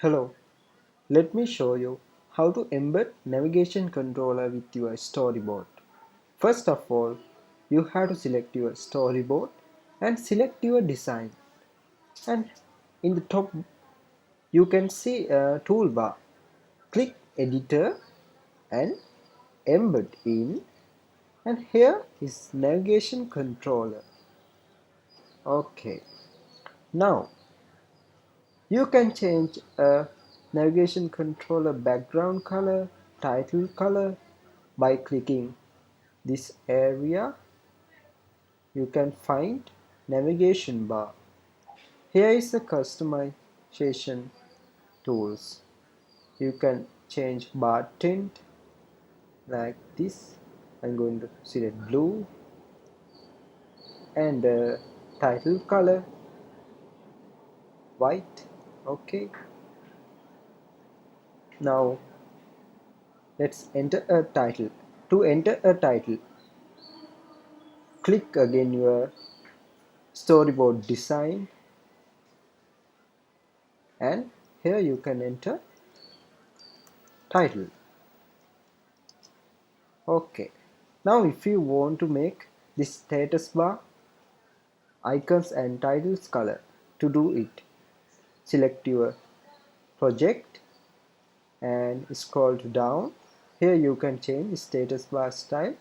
Hello, let me show you how to embed navigation controller with your storyboard. First of all, you have to select your storyboard and select your design. And in the top, you can see a toolbar. Click Editor and Embed in. And here is navigation controller. Okay, now you can change a navigation controller background color, title color by clicking this area. You can find navigation bar. Here is the customization tools. You can change bar tint like this. I'm going to select blue and title color white. Okay, now let's enter a title. To enter a title, click again your storyboard design, and here you can enter title. Okay, now if you want to make this status bar, icons and titles color, to do it, select your project and scroll down. Here you can change status bar style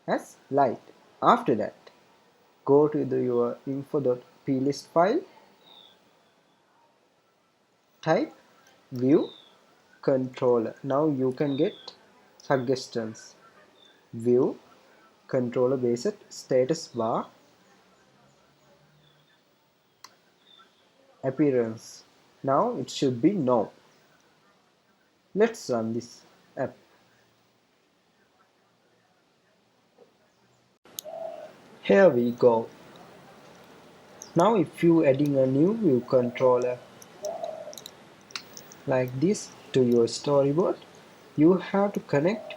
as light. After that, go to your info.plist file, type view controller. Now you can get suggestions. View controller based status bar appearance. Now it should be no. Let's run this app. Here we go. Now if you adding a new view controller like this to your storyboard, you have to connect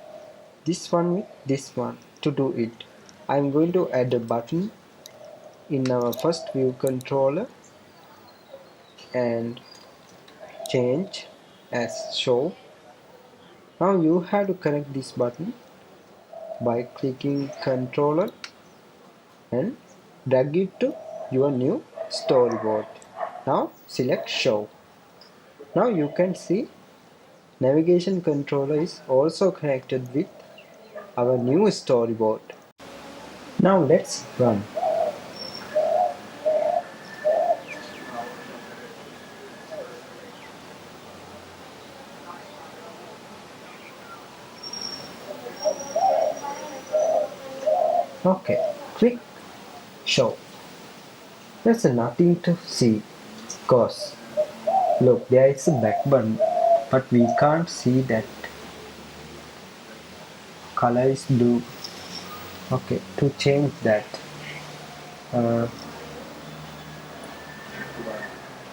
this one with this one to do it. I'm going to add a button in our first view controller and change as show. Now you have to connect this button by clicking controller and drag it to your new storyboard. Now select show. Now you can see navigation controller is also connected with our new storyboard. Now let's run. Okay, click show. There's nothing to see because look, there is a back button, but we can't see that color is blue. Okay, to change that,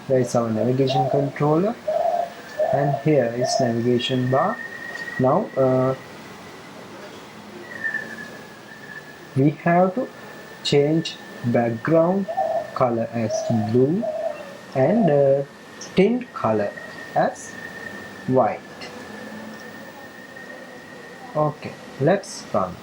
there is our navigation controller and here is navigation bar. Now we have to change background color as blue and tint color as white. Okay, let's run.